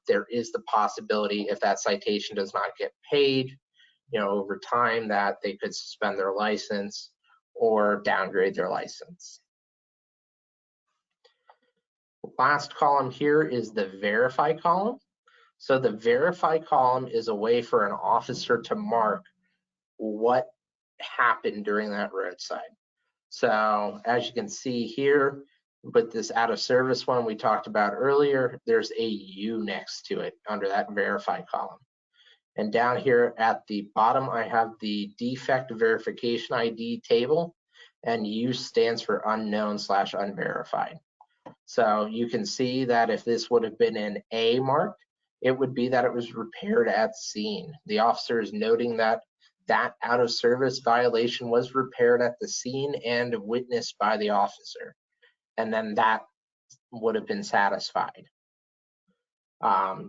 There is the possibility, if that citation does not get paid, over time, that they could suspend their license or downgrade their license. Last column here is the verify column. So the verify column is a way for an officer to mark what happened during that roadside. So as you can see here, with this out of service one we talked about earlier, there's a U next to it under that verify column. And down here at the bottom, I have the defect verification ID table, and U stands for unknown/unverified. So you can see that if this would have been an A mark, it would be that it was repaired at scene. The officer is noting that that out of service violation was repaired at the scene and witnessed by the officer. And then that would have been satisfied.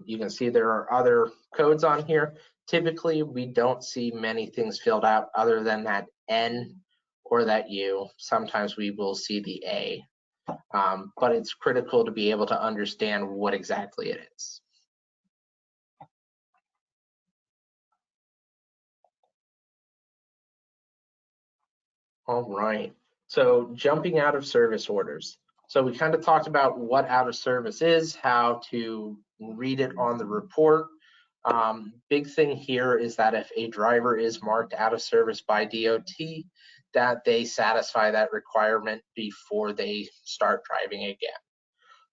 You can see there are other codes on here. Typically, we don't see many things filled out other than that N or that U. Sometimes we will see the A, but it's critical to be able to understand what exactly it is. All right, so jumping out of service orders. So we kind of talked about what out of service is, how to read it on the report. Big thing here is that if a driver is marked out of service by DOT, that they satisfy that requirement before they start driving again.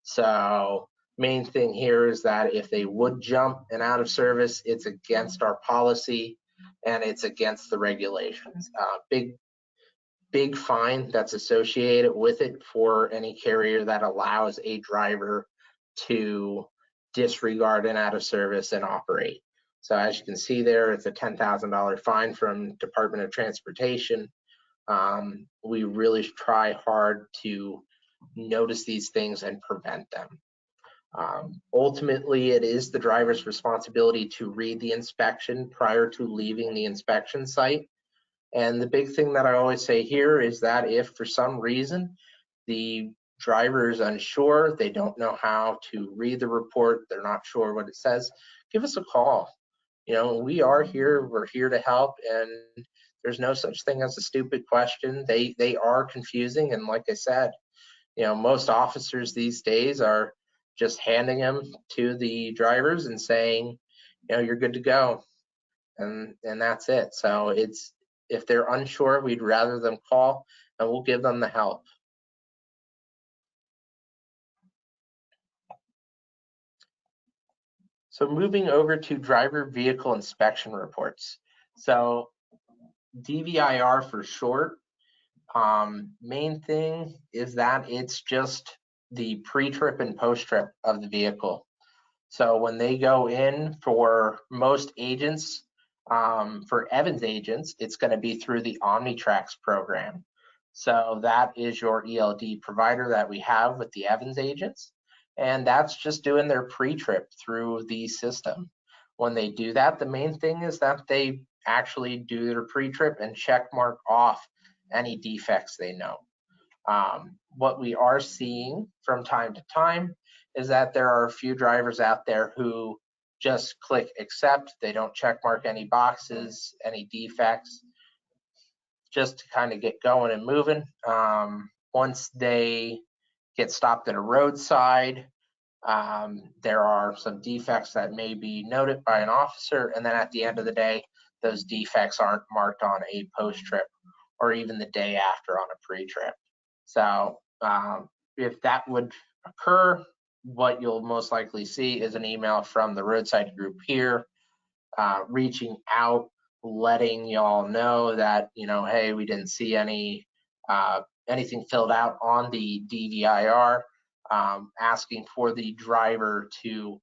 So main thing here is that if they would jump and out of service, it's against our policy and it's against the regulations. Big fine that's associated with it for any carrier that allows a driver to disregard an out of service and operate. So as you can see there, it's a $10,000 fine from Department of Transportation. We really try hard to notice these things and prevent them. Ultimately, it is the driver's responsibility to read the inspection prior to leaving the inspection site. And the big thing that I always say here is that if for some reason the driver is unsure, they don't know how to read the report, they're not sure what it says, give us a call. We are here, we're here to help, and there's no such thing as a stupid question. They are confusing, and like I said, most officers these days are just handing them to the drivers and saying, you're good to go, and that's it. So if they're unsure, we'd rather them call and we'll give them the help. So moving over to driver vehicle inspection reports. So DVIR for short. Main thing is that it's just the pre-trip and post-trip of the vehicle. So when they go in, for most agents, for Evans agents, it's going to be through the OmniTrax program. So that is your ELD provider that we have with the Evans agents. And that's just doing their pre-trip through the system. When they do that, the main thing is that they actually do their pre-trip and check mark off any defects they know. What we are seeing from time to time is that there are a few drivers out there who just click accept. They don't check mark any boxes, any defects, just to kind of get going and moving. Once they get stopped at a roadside, there are some defects that may be noted by an officer, and then at the end of the day, those defects aren't marked on a post-trip or even the day after on a pre-trip. So if that would occur, what you'll most likely see is an email from the roadside group here, reaching out, letting y'all know that, hey, we didn't see anything filled out on the DVIR, asking for the driver to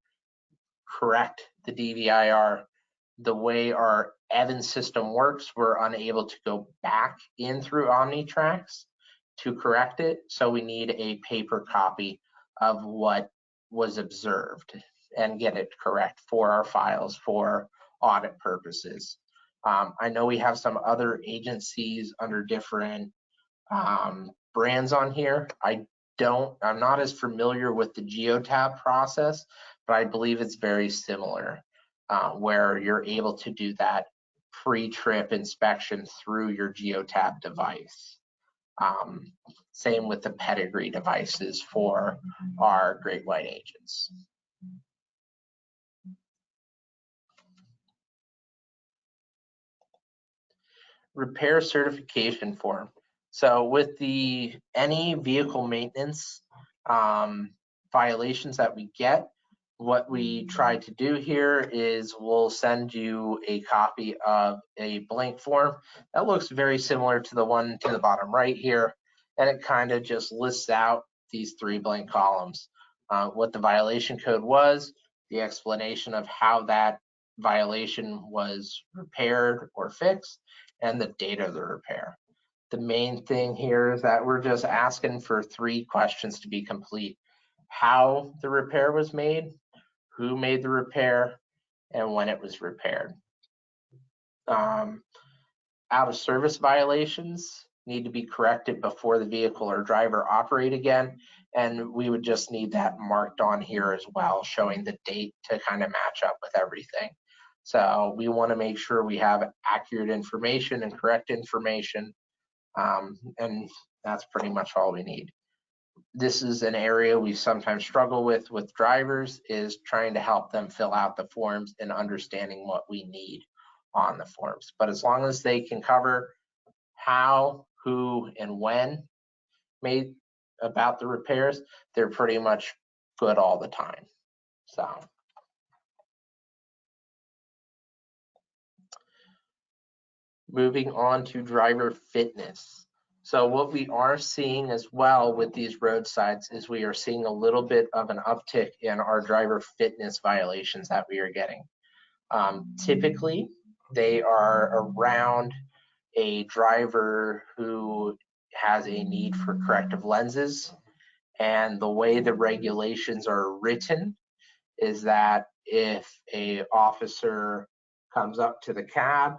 correct the DVIR. The way our Evans system works, we're unable to go back in through OmniTrax to correct it, so we need a paper copy of what was observed and get it correct for our files for audit purposes. I know we have some other agencies under different brands on here. I'm not as familiar with the geotab process, but I believe it's very similar, where you're able to do that pre-trip inspection through your geotab device. Same with the pedigree devices for our great white agents. Repair certification form. So with any vehicle maintenance violations that we get, what we try to do here is we'll send you a copy of a blank form that looks very similar to the one to the bottom right here, and it kind of just lists out these 3 blank columns, what the violation code was, the explanation of how that violation was repaired or fixed, and the date of the repair. The main thing here is that we're just asking for 3 questions to be complete: how the repair was made, who made the repair, and when it was repaired. Out of service violations need to be corrected before the vehicle or driver operate again, and we would just need that marked on here as well, showing the date to kind of match up with everything. So we want to make sure we have accurate information and correct information, and that's pretty much all we need. This is an area we sometimes struggle with drivers, is trying to help them fill out the forms and understanding what we need on the forms. But as long as they can cover how, who, and when made about the repairs, they're pretty much good all the time. So moving on to driver fitness. So what we are seeing as well with these roadsides is we are seeing a little bit of an uptick in our driver fitness violations that we are getting. Typically, they are around a driver who has a need for corrective lenses, and the way the regulations are written is that if a officer comes up to the cab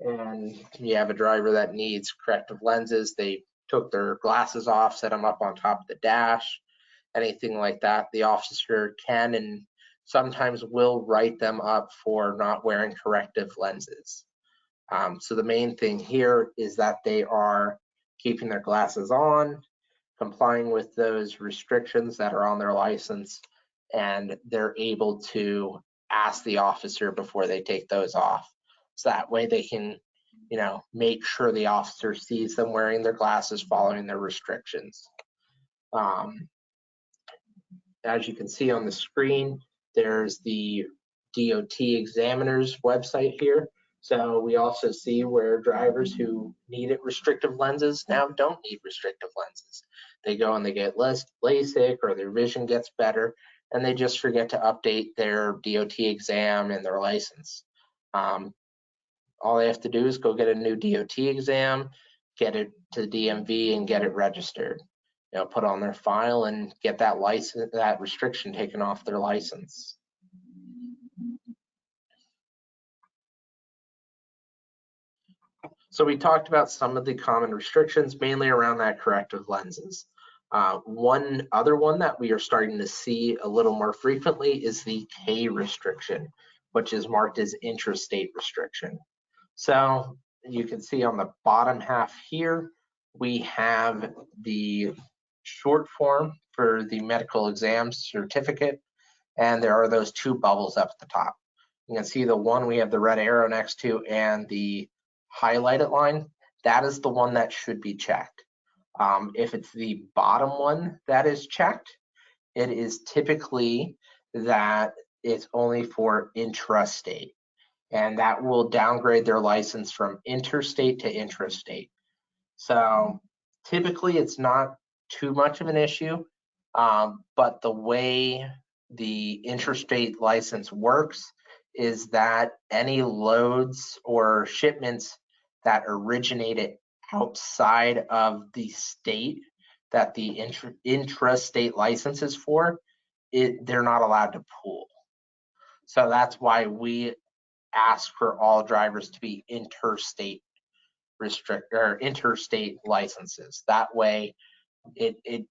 and you have a driver that needs corrective lenses, they took their glasses off, set them up on top of the dash, anything like that, the officer can and sometimes will write them up for not wearing corrective lenses. So the main thing here is that they are keeping their glasses on, complying with those restrictions that are on their license, and they're able to ask the officer before they take those off. So that way they can, make sure the officer sees them wearing their glasses, following their restrictions. As you can see on the screen, there's the DOT examiner's website here. So we also see where drivers who needed restrictive lenses now don't need restrictive lenses. They go and they get LASIK, or their vision gets better, and they just forget to update their DOT exam and their license. All they have to do is go get a new DOT exam, get it to the DMV, and get it registered. Put on their file and get that license, that restriction taken off their license. So we talked about some of the common restrictions, mainly around that corrective lenses. One other one that we are starting to see a little more frequently is the K restriction, which is marked as intrastate restriction. So you can see on the bottom half here, we have the short form for the medical exam certificate, and there are those 2 bubbles up at the top. You can see the one we have the red arrow next to and the highlighted line. That is the one that should be checked. If it's the bottom one that is checked, it is typically that it's only for intrastate, and that will downgrade their license from interstate to intrastate. So typically it's not too much of an issue, but the way the interstate license works is that any loads or shipments that originated outside of the state that the intrastate license is for, they're not allowed to pool. So that's why we ask for all drivers to be interstate licenses. That way it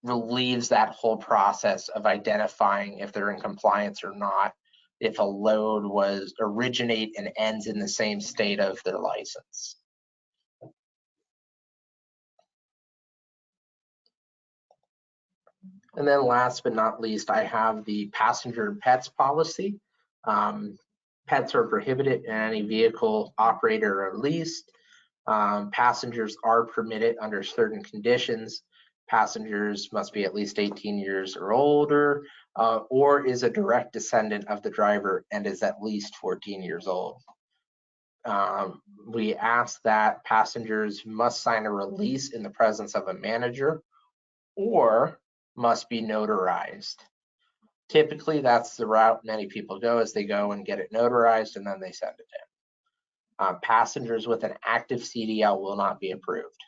relieves that whole process of identifying if they're in compliance or not, if a load was originate and ends in the same state of their license. And then last but not least, I have the passenger and pets policy. Pets are prohibited in any vehicle operated or leased. Passengers are permitted under certain conditions. Passengers must be at least 18 years or older, or is a direct descendant of the driver and is at least 14 years old. We ask that passengers must sign a release in the presence of a manager or must be notarized. Typically, that's the route many people go, is they go and get it notarized and then they send it in. Passengers with an active CDL will not be approved.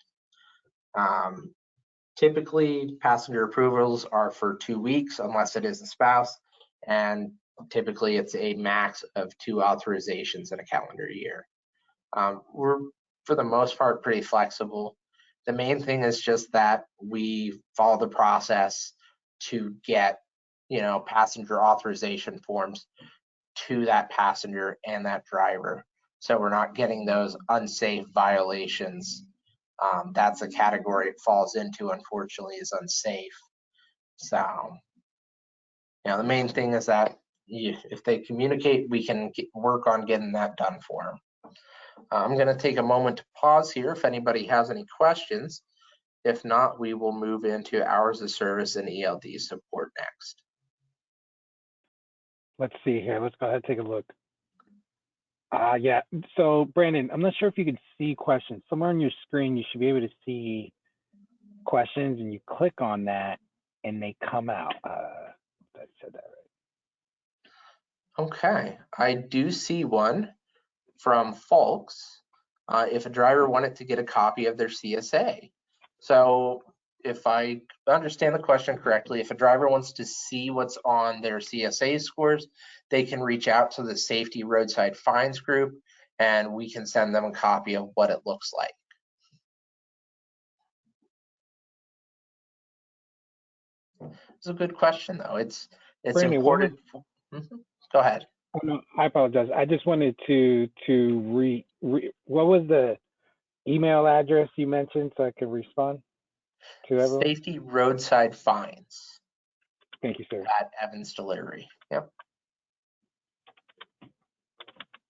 Typically, passenger approvals are for 2 weeks unless it is a spouse, and typically it's a max of 2 authorizations in a calendar year. We're, for the most part, pretty flexible. The main thing is just that we follow the process to get, passenger authorization forms to that passenger and that driver. So we're not getting those unsafe violations. That's a category it falls into, unfortunately, is unsafe. So, the main thing is that if they communicate, we can work on getting that done for them. I'm going to take a moment to pause here if anybody has any questions. If not, we will move into hours of service and ELD support next. Let's see here. Let's go ahead and take a look. Yeah. So, Brandon, I'm not sure if you can see questions. Somewhere on your screen, you should be able to see questions, and you click on that, and they come out. I said that right. Okay. I do see one from Folks. If a driver wanted to get a copy of their CSA. So if I understand the question correctly, if a driver wants to see what's on their CSA scores, they can reach out to the Safety Roadside Fines group and we can send them a copy of what it looks like. It's a good question though. It's Brandon, important. Go ahead. Oh, no, I apologize. I just wanted to what was the email address you mentioned so I could respond to everyone? Safety Roadside Fines. Thank you, sir. At Evans Delivery. Yep.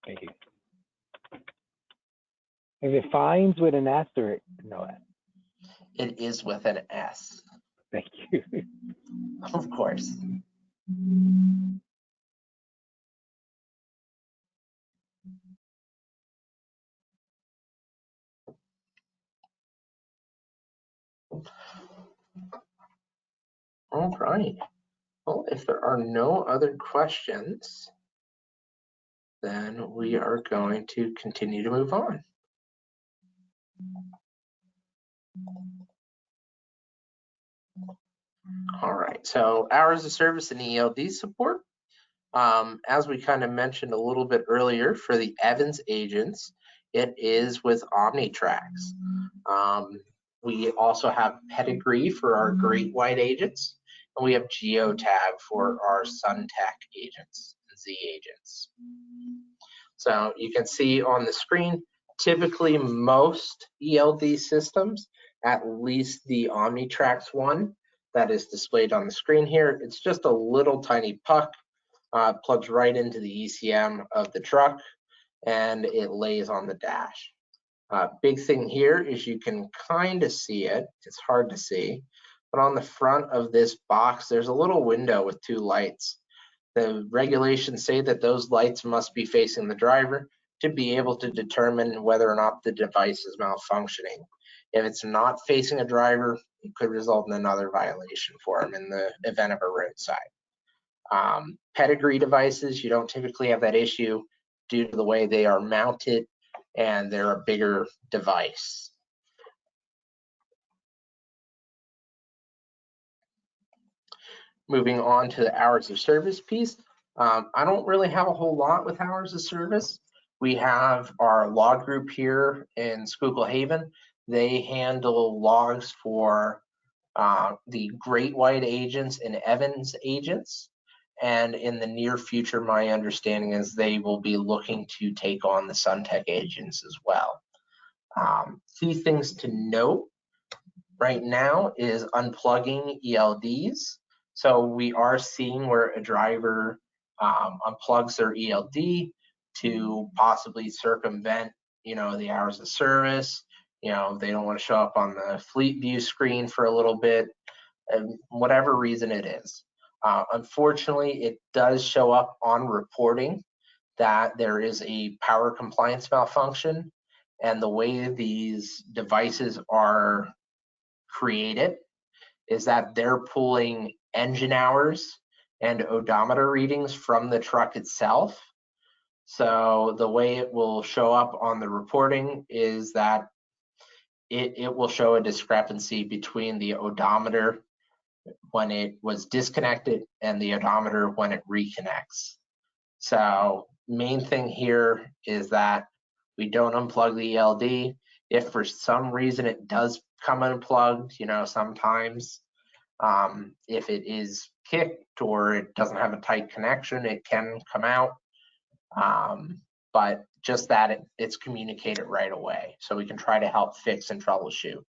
Thank you. Is it fines with an S or no S? It is with an S. Thank you. Of course. All right. Well, if there are no other questions, then we are going to continue to move on. All right, so hours of service and ELD support. As we kind of mentioned a little bit earlier, for the Evans agents, it is with OmniTrax. We also have Pedigree for our Great White agents, and we have Geotag for our SunTech agents and Z agents. So you can see on the screen, typically most ELD systems, at least the OmniTrax one that is displayed on the screen here, it's just a little tiny puck, plugs right into the ECM of the truck, and it lays on the dash. Big thing here is you can kind of see it. It's hard to see, but on the front of this box, there's a little window with 2 lights. The regulations say that those lights must be facing the driver to be able to determine whether or not the device is malfunctioning. If it's not facing a driver, it could result in another violation for them in the event of a roadside. Pedigree devices, you don't typically have that issue due to the way they are mounted and they're a bigger device. Moving on to the hours of service piece. I don't really have a whole lot with hours of service. We have our log group here in Schuylkill Haven. They handle logs for the Great White agents and Evans agents. And in the near future, my understanding is they will be looking to take on the Suntech agents as well. Key things to note right now is unplugging ELDs. So we are seeing where a driver unplugs their ELD to possibly circumvent, the hours of service. They don't want to show up on the fleet view screen for a little bit, and whatever reason it is. Unfortunately, it does show up on reporting that there is a power compliance malfunction, and the way these devices are created is that they're pulling engine hours and odometer readings from the truck itself. So the way it will show up on the reporting is that it will show a discrepancy between the odometer when it was disconnected and the odometer when it reconnects. So main thing here is that we don't unplug the ELD. If for some reason it does come unplugged, sometimes if it is kicked or it doesn't have a tight connection, it can come out. But just that it's communicated right away, so we can try to help fix and troubleshoot.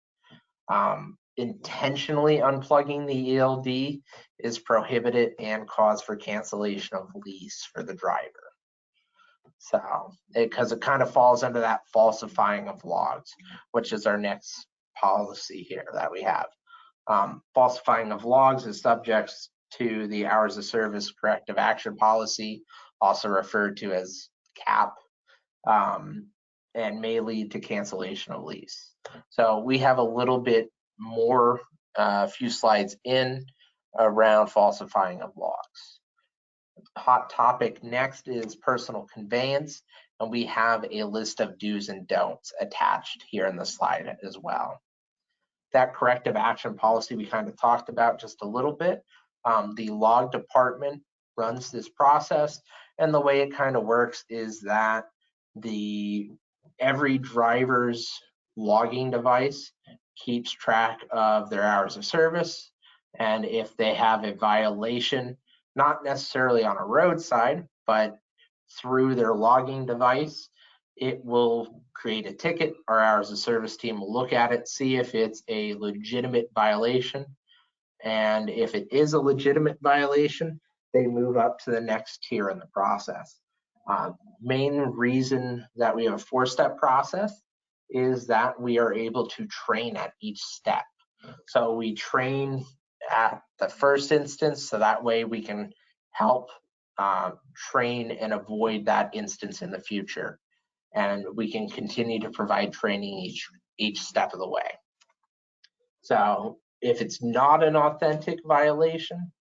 Intentionally unplugging the ELD is prohibited and cause for cancellation of lease for the driver. So, because it kind of falls under that falsifying of logs, which is our next policy here that we have. Falsifying of logs is subject to the hours of service corrective action policy, also referred to as CAP, and may lead to cancellation of lease. So we have a little bit more, few slides in around falsifying of logs. Hot topic next is personal conveyance, and we have a list of do's and don'ts attached here in the slide as well. That corrective action policy we kind of talked about just a little bit. The log department runs this process, and the way it kind of works is that every driver's logging device keeps track of their hours of service, and if they have a violation, not necessarily on a roadside, but through their logging device, it will create a ticket. Our hours of service team will look at it, see if it's a legitimate violation, and if it is a legitimate violation, they move up to the next tier in the process. Main reason that we have a four-step process is that we are able to train at each step. So we train at the first instance, so that way we can help train and avoid that instance in the future. And we can continue to provide training each step of the way. So if it's not an authentic violation,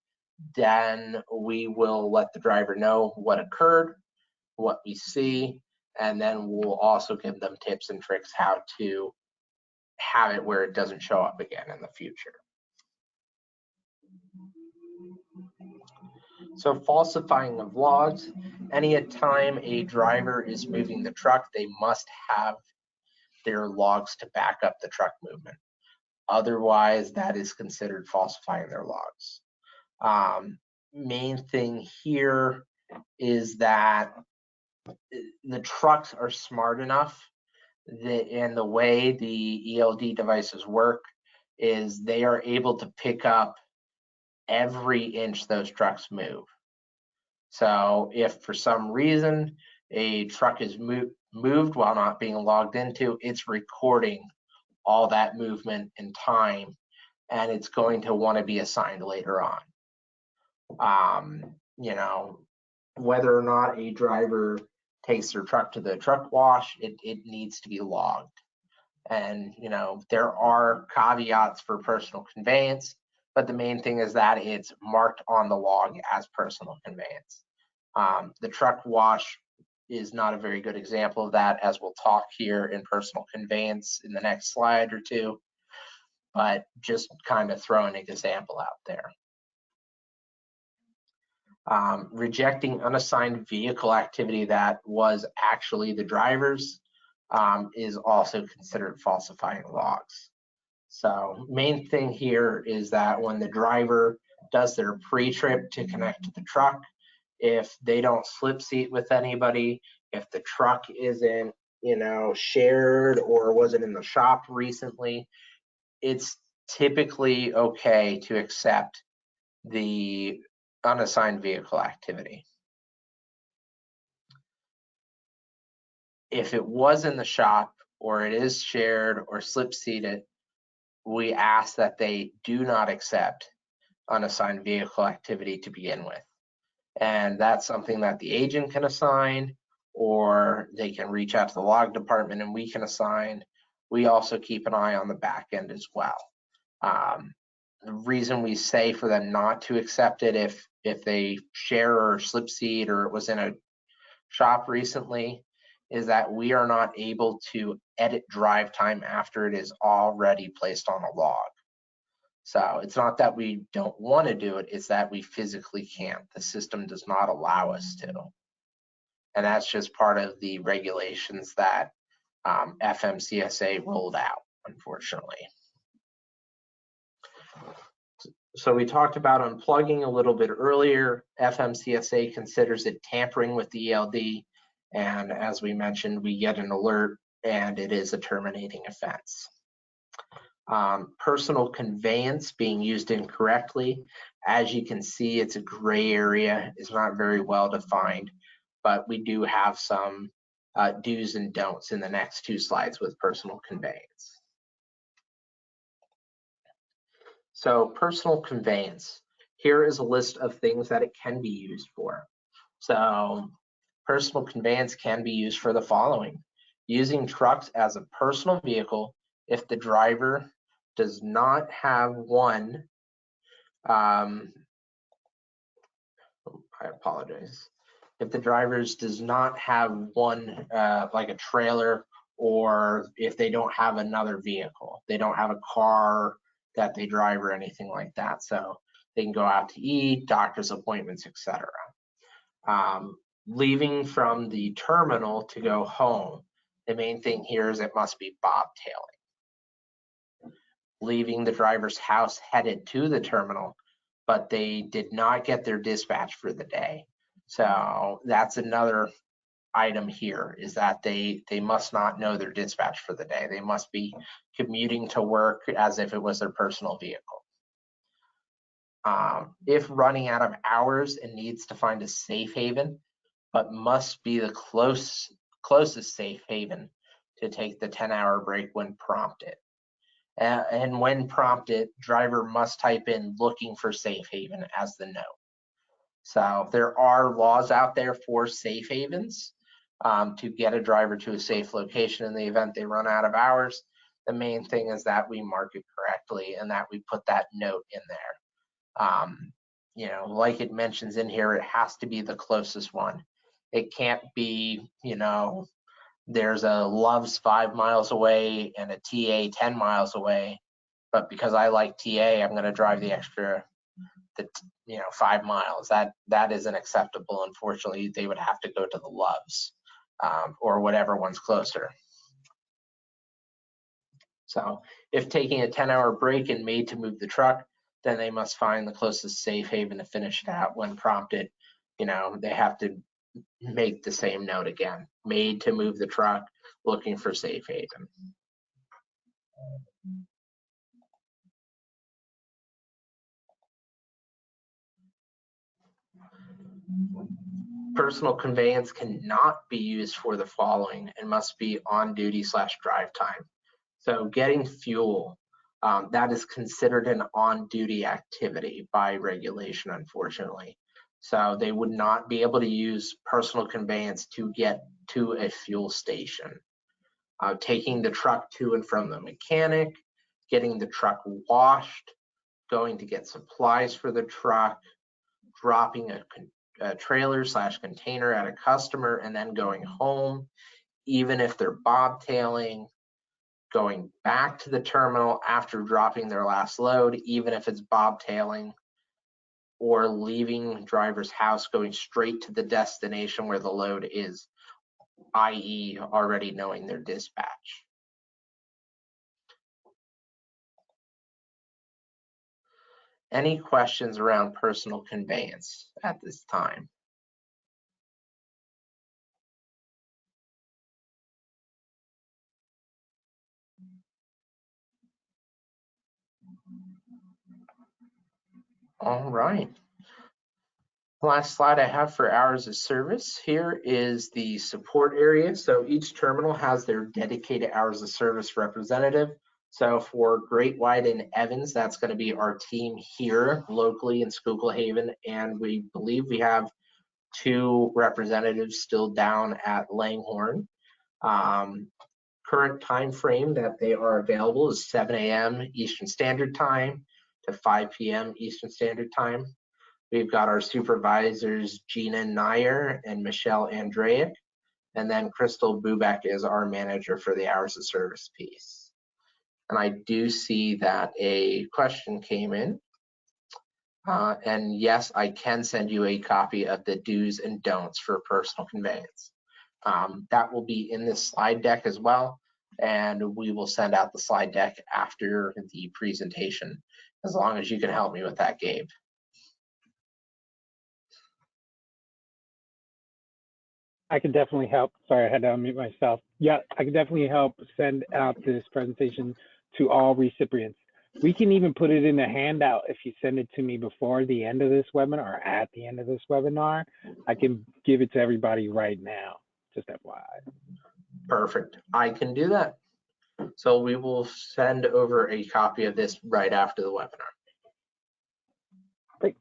then we will let the driver know what occurred, what we see, and then we'll also give them tips and tricks how to have it where it doesn't show up again in the future. So falsifying of logs, any time a driver is moving the truck, they must have their logs to back up the truck movement. Otherwise, that is considered falsifying their logs. Main thing here is that the trucks are smart enough that, and the way the ELD devices work is they are able to pick up every inch those trucks move. So if for some reason a truck is moved while not being logged into, it's recording all that movement in time, and it's going to want to be assigned later on. Whether or not a driver takes their truck to the truck wash, it needs to be logged. And there are caveats for personal conveyance, but the main thing is that it's marked on the log as personal conveyance. The truck wash is not a very good example of that, as we'll talk here in personal conveyance in the next slide or two, but just kind of throwing an example out there. Rejecting unassigned vehicle activity that was actually the driver's is also considered falsifying logs. So main thing here is that when the driver does their pre-trip to connect to the truck, if they don't slip seat with anybody, if the truck isn't, shared or wasn't in the shop recently, it's typically okay to accept the unassigned vehicle activity. If it was in the shop or it is shared or slip seated, we ask that they do not accept unassigned vehicle activity to begin with. And that's something that the agent can assign, or they can reach out to the log department and we can assign. We also keep an eye on the back end as well. The reason we say for them not to accept it if they share or slip seat or it was in a shop recently is that we are not able to edit drive time after it is already placed on a log. So it's not that we don't want to do it, it's that we physically can't. The system does not allow us to. And that's just part of the regulations that FMCSA rolled out, unfortunately. So we talked about unplugging a little bit earlier. FMCSA considers it tampering with the ELD. And as we mentioned, we get an alert and it is a terminating offense. Personal conveyance being used incorrectly. As you can see, it's a gray area. It's not very well defined, but we do have some do's and don'ts in the next two slides with personal conveyance. So personal conveyance. Here is a list of things that it can be used for. So personal conveyance can be used for the following: using trucks as a personal vehicle if the driver does not have one, I apologize. If the drivers does not have one, like a trailer, or if they don't have another vehicle, they don't have a car that they drive or anything like that. So they can go out to eat, doctor's appointments, etc. Leaving from the terminal to go home, the main thing here is it must be bobtailing. Leaving the driver's house headed to the terminal, but they did not get their dispatch for the day. So that's another item here, is that they must not know their dispatch for the day. They must be commuting to work as if it was their personal vehicle. If running out of hours and needs to find a safe haven, but must be the closest safe haven to take the 10-hour break when prompted. And when prompted, driver must type in looking for safe haven as the note. So there are laws out there for safe havens to get a driver to a safe location in the event they run out of hours. The main thing is that we mark it correctly and that we put that note in there. Like it mentions in here, it has to be the closest one. It can't be, there's a Love's 5 miles away and a TA 10 miles away, but because I like TA, I'm going to drive the extra, 5 miles. That isn't acceptable. Unfortunately, they would have to go to the Love's or whatever one's closer. So if taking a 10-hour break and made to move the truck, then they must find the closest safe haven to finish it out. When prompted, they have to make the same note again: made to move the truck, looking for safe haven. Personal conveyance cannot be used for the following and must be on duty / drive time. So getting fuel, that is considered an on-duty activity by regulation, unfortunately. So they would not be able to use personal conveyance to get to a fuel station. Taking the truck to and from the mechanic, getting the truck washed, going to get supplies for the truck, dropping a trailer / container at a customer, and then going home, even if they're bobtailing, going back to the terminal after dropping their last load, even if it's bobtailing, or leaving driver's house, going straight to the destination where the load is, i.e. already knowing their dispatch. Any questions around personal conveyance at this time? All right. Last slide I have for hours of service here is the support area. So each terminal has their dedicated hours of service representative. So for Great White and Evans, that's going to be our team here locally in Schuylkill Haven. And we believe we have 2 representatives still down at Langhorne. Current time frame that they are available is 7 a.m. Eastern Standard Time to 5 p.m. Eastern Standard Time. We've got our supervisors, Gina Nair and Michelle Andraic, and then Crystal Bubek is our manager for the hours of service piece. And I do see that a question came in. And yes, I can send you a copy of the do's and don'ts for personal conveyance. That will be in this slide deck as well. And we will send out the slide deck after the presentation, as long as you can help me with that, Gabe. I can definitely help. Sorry, I had to unmute myself. Yeah, I can definitely help send out this presentation to all recipients. We can even put it in a handout if you send it to me before the end of this webinar or at the end of this webinar. I can give it to everybody right now, just FYI. Perfect. I can do that. So we will send over a copy of this right after the webinar. Great.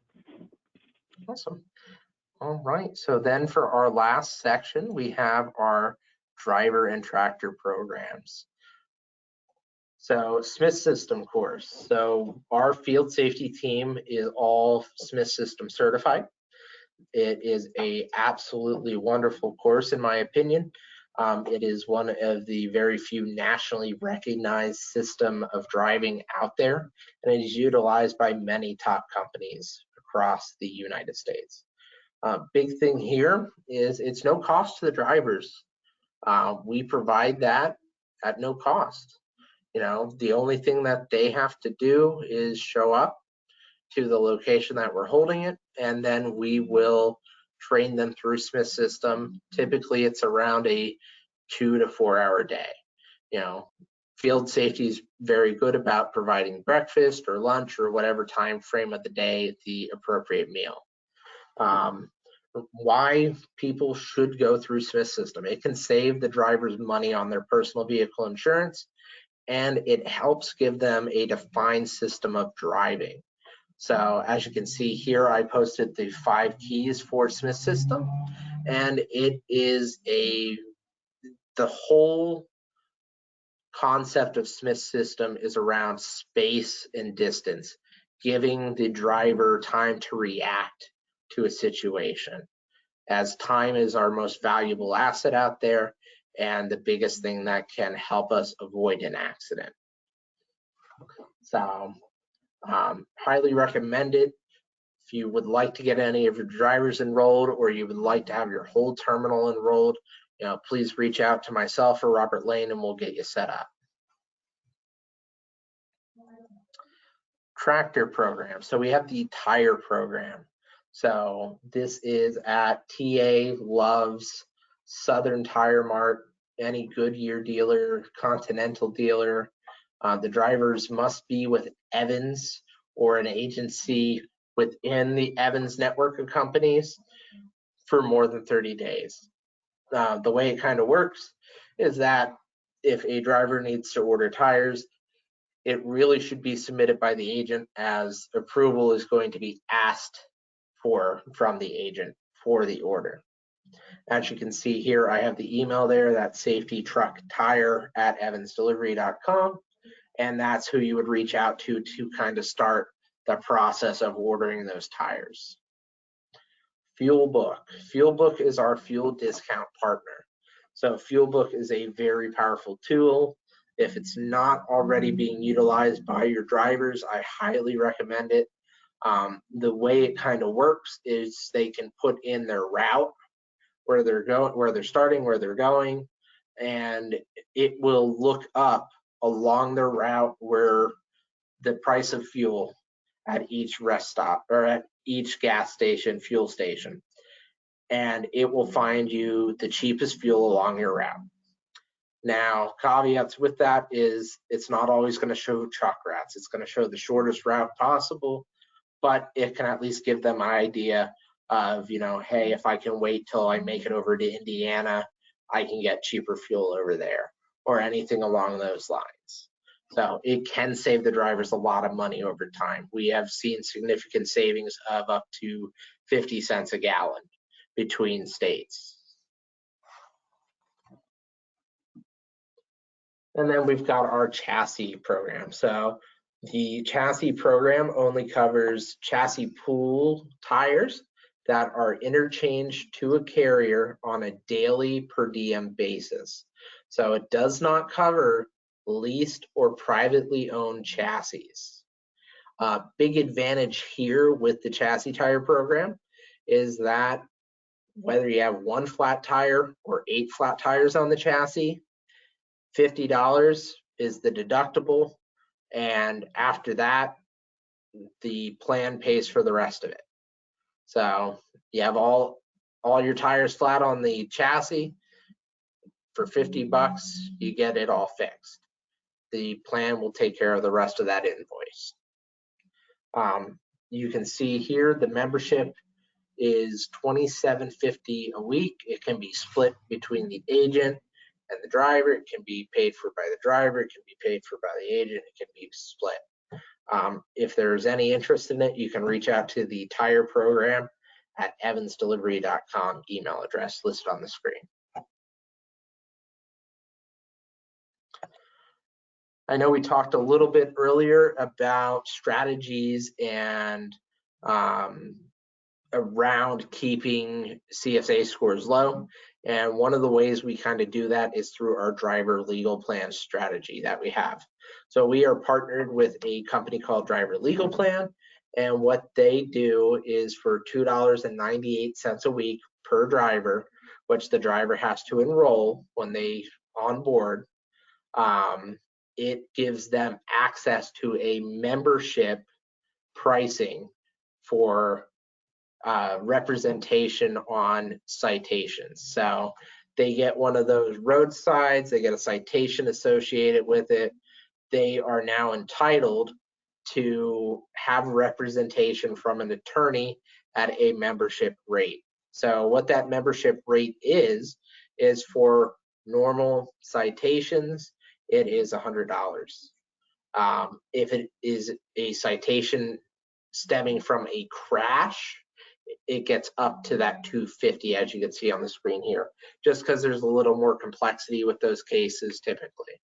Awesome. All right, so then for our last section, we have our driver and tractor programs. So Smith System course. So our field safety team is all Smith System certified. It is a absolutely wonderful course, in my opinion. It is one of the very few nationally recognized system of driving out there, and it is utilized by many top companies across the United States. Big thing here is it's no cost to the drivers. We provide that at no cost. You know, the only thing that they have to do is show up to the location that we're holding it, and then we will train them through Smith System. Typically, it's around a 2 to 4 hour day. You know, field safety is very good about providing breakfast or lunch or whatever time frame of the day the appropriate meal. Why people should go through Smith System. It can save the drivers money on their personal vehicle insurance, and it helps give them a defined system of driving. So as you can see here, I posted the 5 keys for Smith System, and it is the whole concept of Smith System is around space and distance, giving the driver time to react to a situation, as time is our most valuable asset out there and the biggest thing that can help us avoid an accident. So highly recommend it. If you would like to get any of your drivers enrolled, or you would like to have your whole terminal enrolled, you know, please reach out to myself or Robert Lane and we'll get you set up. Tractor program. So we have the tire program. So this is at TA, Love's, Southern Tire Mart, any Goodyear dealer, Continental dealer. The drivers must be with Evans or an agency within the Evans network of companies for more than 30 days. The way it kind of works is that if a driver needs to order tires, it really should be submitted by the agent, as approval is going to be asked for from the agent for the order. As you can see here, I have the email there, that's safetytrucktire@evansdelivery.com, and that's who you would reach out to kind of start the process of ordering those tires. Fuel Book. Fuel Book is our fuel discount partner. So Fuel Book is a very powerful tool. If it's not already being utilized by your drivers, I highly recommend it. The way it kind of works is they can put in their route, where they're going, where they're starting, where they're going, and it will look up along their route where the price of fuel at each rest stop or at each gas station, fuel station, and it will find you the cheapest fuel along your route. Now, caveats with that is it's not always going to show truck routes. It's going to show the shortest route possible, but it can at least give them an idea of, you know, hey, if I can wait till I make it over to Indiana, I can get cheaper fuel over there, or anything along those lines. So it can save the drivers a lot of money over time. We have seen significant savings of up to 50 cents a gallon between states. And then we've got our chassis program. So the chassis program only covers chassis pool tires that are interchanged to a carrier on a daily per diem basis. So it does not cover leased or privately owned chassis. Big advantage here with the chassis tire program is that whether you have one flat tire or 8 flat tires on the chassis, $50 is the deductible, and after that, the plan pays for the rest of it. So you have all your tires flat on the chassis. For $50, you get it all fixed. The plan will take care of the rest of that invoice. You can see here the membership is $27.50 a week. It can be split between the agent and the driver. It can be paid for by the driver. It can be paid for by the agent. It can be split. If there's any interest in it, you can reach out to the tire program at evansdelivery.com email address listed on the screen. I know we talked a little bit earlier about strategies and around keeping CSA scores low. And one of the ways we kind of do that is through our driver legal plan strategy that we have. So we are partnered with a company called Driver Legal Plan. And what they do is for $2.98 a week per driver, which the driver has to enroll when they onboard, it gives them access to a membership pricing for representation on citations. So they get one of those roadsides, they get a citation associated with it. They are now entitled to have representation from an attorney at a membership rate. So what that membership rate is for normal citations, it is $100. If it is a citation stemming from a crash, it gets up to that $250, as you can see on the screen here, just because there's a little more complexity with those cases typically.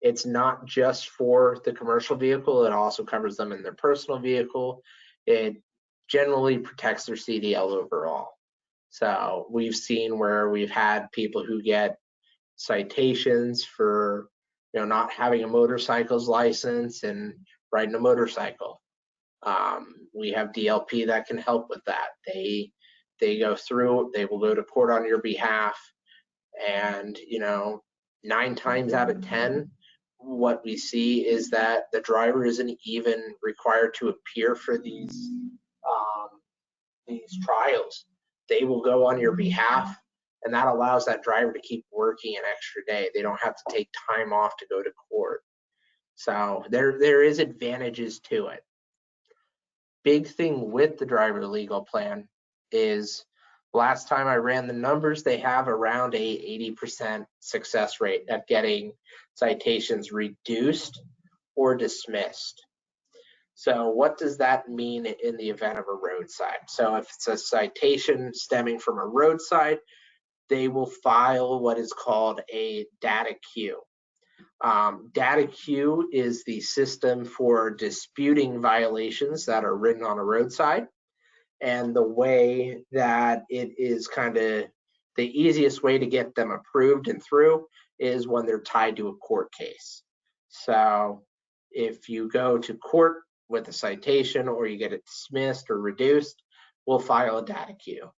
It's not just for the commercial vehicle, it also covers them in their personal vehicle. It generally protects their CDL overall. So we've seen where we've had people who get citations for, you know, not having a motorcycle's license and riding a motorcycle. We have DLP that can help with that. They go through, they will go to court on your behalf, and, you know, 9 times out of 10, what we see is that the driver isn't even required to appear for these trials. They will go on your behalf, and that allows that driver to keep working an extra day. They don't have to take time off to go to court. So there is advantages to it. Big thing with the driver legal plan is last time I ran the numbers, they have around a 80% success rate at getting citations reduced or dismissed. So what does that mean in the event of a roadside? So if it's a citation stemming from a roadside, they will file what is called a data queue. Data queue is the system for disputing violations that are written on a roadside. And the way that it is kind of the easiest way to get them approved and through is when they're tied to a court case. So if you go to court with a citation or you get it dismissed or reduced, we'll file a data queue.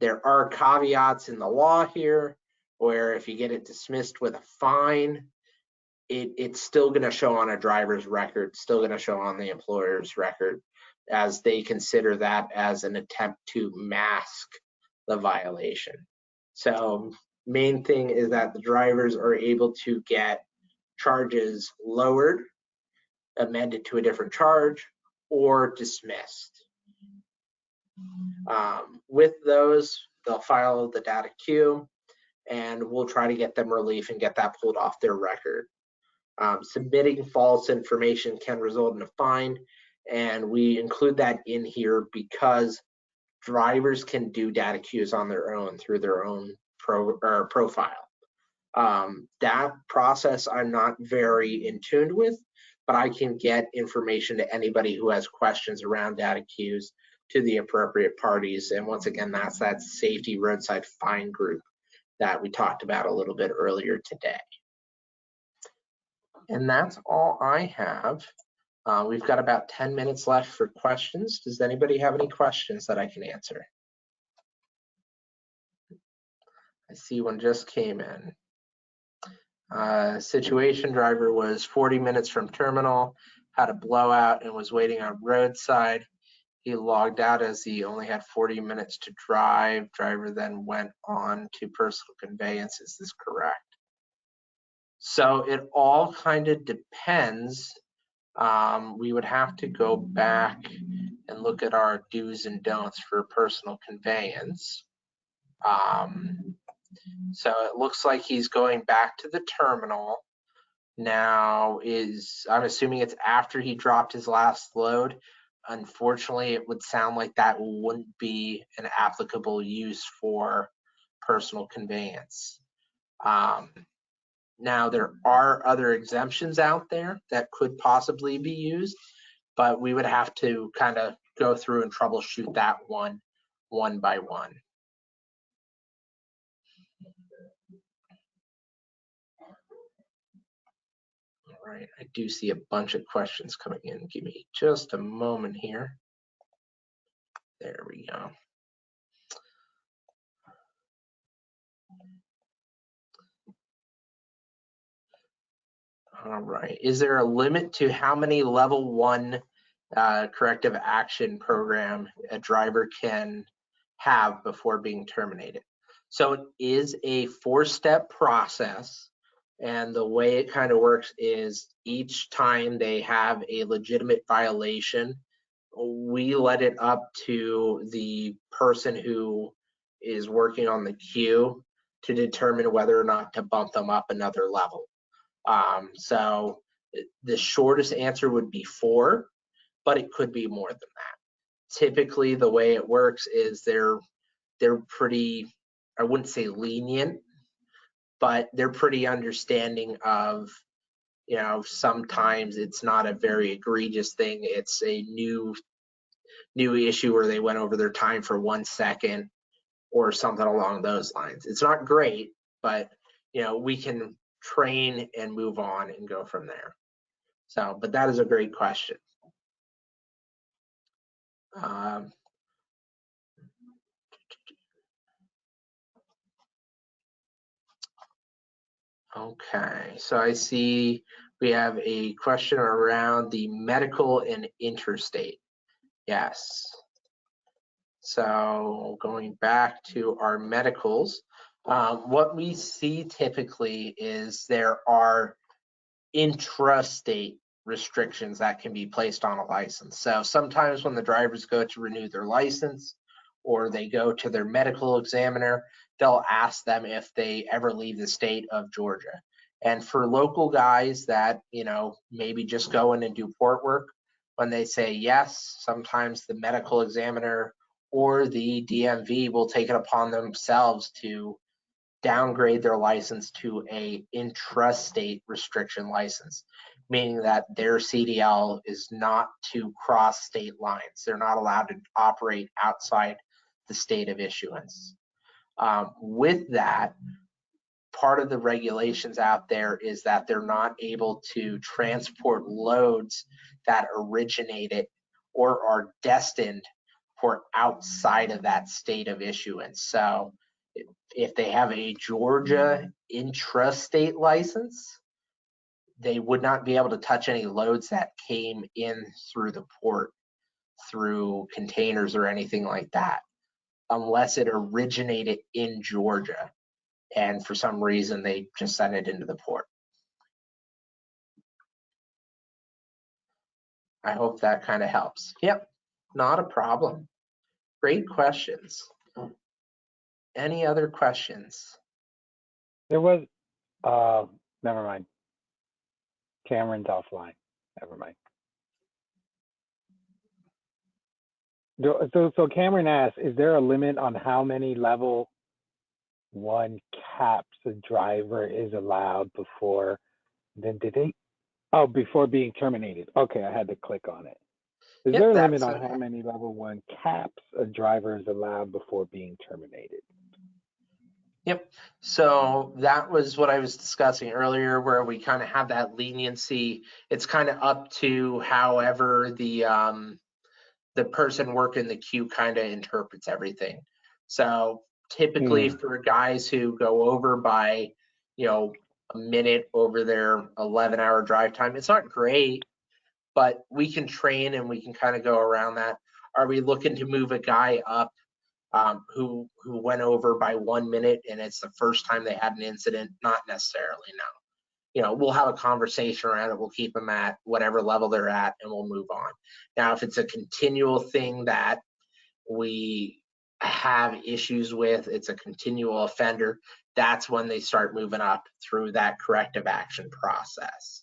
There are caveats in the law here where if you get it dismissed with a fine, it's still going to show on a driver's record, still going to show on the employer's record, as they consider that as an attempt to mask the violation. So main thing is that the drivers are able to get charges lowered, amended to a different charge, or dismissed. With those, they'll file the data queue, and we'll try to get them relief and get that pulled off their record. Submitting false information can result in a fine, and we include that in here because drivers can do data queues on their own through their own profile. That process I'm not very in tune with, but I can get information to anybody who has questions around data queues to the appropriate parties. And once again, that's that safety roadside fine group that we talked about a little bit earlier today. And that's all I have. We've got about 10 minutes left for questions. Does anybody have any questions that I can answer? I see one just came in. Situation, driver was 40 minutes from terminal, had a blowout and was waiting on roadside. He logged out as he only had 40 minutes to drive. Driver then went on to personal conveyance. Is this correct? So it all kind of depends. We would have to go back and look at our do's and don'ts for personal conveyance. So it looks like he's going back to the terminal. Now I'm assuming it's after he dropped his last load. Unfortunately, it would sound like that wouldn't be an applicable use for personal conveyance. Now, there are other exemptions out there that could possibly be used, but we would have to kind of go through and troubleshoot that one by one. All right, I do see a bunch of questions coming in. Give me just a moment here. There we go. All right. Is there a limit to how many level 1 corrective action program a driver can have before being terminated? So it is a 4-step process. And the way it kind of works is each time they have a legitimate violation, we let it up to the person who is working on the queue to determine whether or not to bump them up another level. So the shortest answer would be 4, but it could be more than that. Typically, the way it works is they're pretty, I wouldn't say lenient, but they're pretty understanding of, you know, sometimes it's not a very egregious thing. It's a new issue where they went over their time for 1 second or something along those lines. It's not great, but you know, we can train and move on and go from there. So, but that is a great question. Okay, so I see we have a question around the medical and interstate. Yes. So going back to our medicals, what we see typically is there are intrastate restrictions that can be placed on a license. So sometimes when the drivers go to renew their license or they go to their medical examiner, they'll ask them if they ever leave the state of Georgia. And for local guys that, you know, maybe just go in and do port work, when they say yes, sometimes the medical examiner or the DMV will take it upon themselves to downgrade their license to a intrastate restriction license, meaning that their CDL is not to cross state lines. They're not allowed to operate outside the state of issuance. With that, part of the regulations out there is that they're not able to transport loads that originated or are destined for outside of that state of issuance. So if they have a Georgia intrastate license, they would not be able to touch any loads that came in through the port, through containers or anything like that, unless it originated in Georgia. And for some reason, they just sent it into the port. I hope that kind of helps. Yep, not a problem. Great questions. Any other questions? There was, never mind. Cameron's offline. Never mind. So Cameron asked, is there a limit on how many level 1 caps a driver is allowed before, then did they? Oh, before being terminated. Okay, I had to click on it. Is there a limit on how many level 1 caps a driver is allowed before being terminated? Yep. So that was what I was discussing earlier, where we kind of have that leniency. It's kind of up to however the person working the queue kind of interprets everything. So typically for guys who go over by, a minute over their 11-hour drive time, it's not great, but we can train and we can kind of go around that. Are we looking to move a guy up who went over by 1 minute and it's the first time they had an incident? Not necessarily, no. We'll have a conversation around it. We'll keep them at whatever level they're at and we'll move on. Now, if it's a continual thing that we have issues with, it's a continual offender, that's when they start moving up through that corrective action process.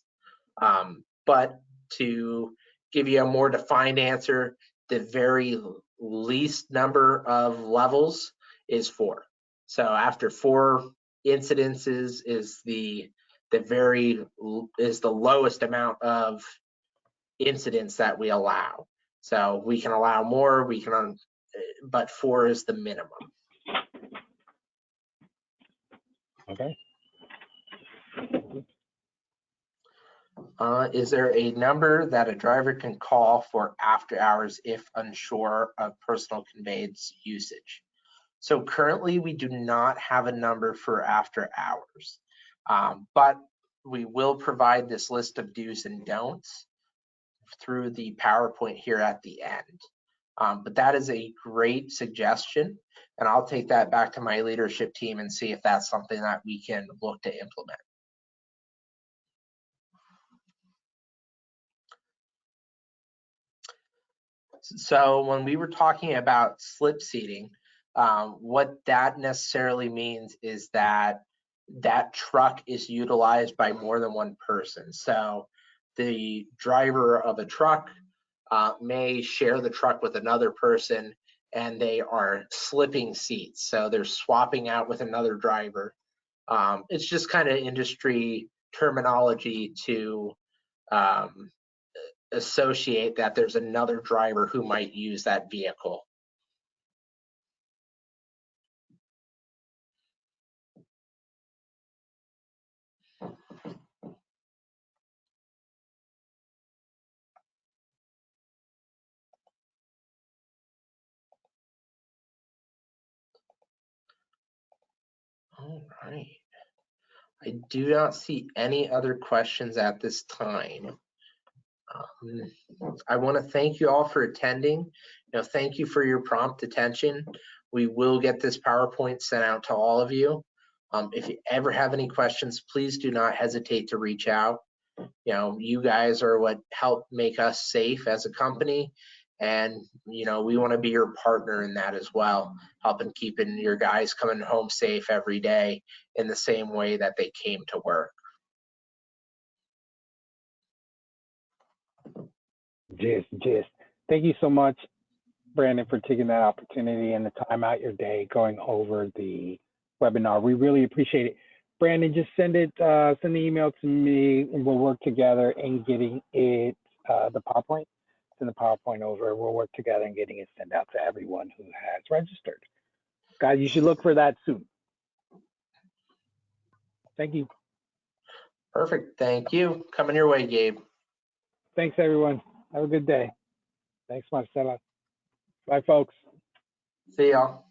But to give you a more defined answer, the very least number of levels is 4. So after 4 incidences is the lowest amount of incidents that we allow. So we can allow more, but 4 is the minimum. Okay. Is there a number that a driver can call for after hours if unsure of personal conveyance usage? So currently we do not have a number for after hours, but we will provide this list of do's and don'ts through the PowerPoint here at the end. But that is a great suggestion, and I'll take that back to my leadership team and see if that's something that we can look to implement. So when we were talking about slip seating, what that necessarily means is that that truck is utilized by more than one person. So the driver of a truck may share the truck with another person and they are slipping seats. So they're swapping out with another driver. It's just kind of industry terminology to associate that there's another driver who might use that vehicle. All right. I do not see any other questions at this time. I want to thank you all for attending. Thank you for your prompt attention. We will get this PowerPoint sent out to all of you. If you ever have any questions, please do not hesitate to reach out. You guys are what help make us safe as a company. And, we want to be your partner in that as well, helping keeping your guys coming home safe every day in the same way that they came to work. Just. Thank you so much, Brandon, for taking that opportunity and the time out your day going over the webinar. We really appreciate it. Brandon, just send the email to me and we'll work together in getting it, the PowerPoint. Send the PowerPoint over. We'll work together in getting it sent out to everyone who has registered. Guys, you should look for that soon. Thank you. Perfect. Thank you. Coming your way, Gabe. Thanks, everyone. Have a good day. Thanks, Marcela. Bye, folks. See y'all.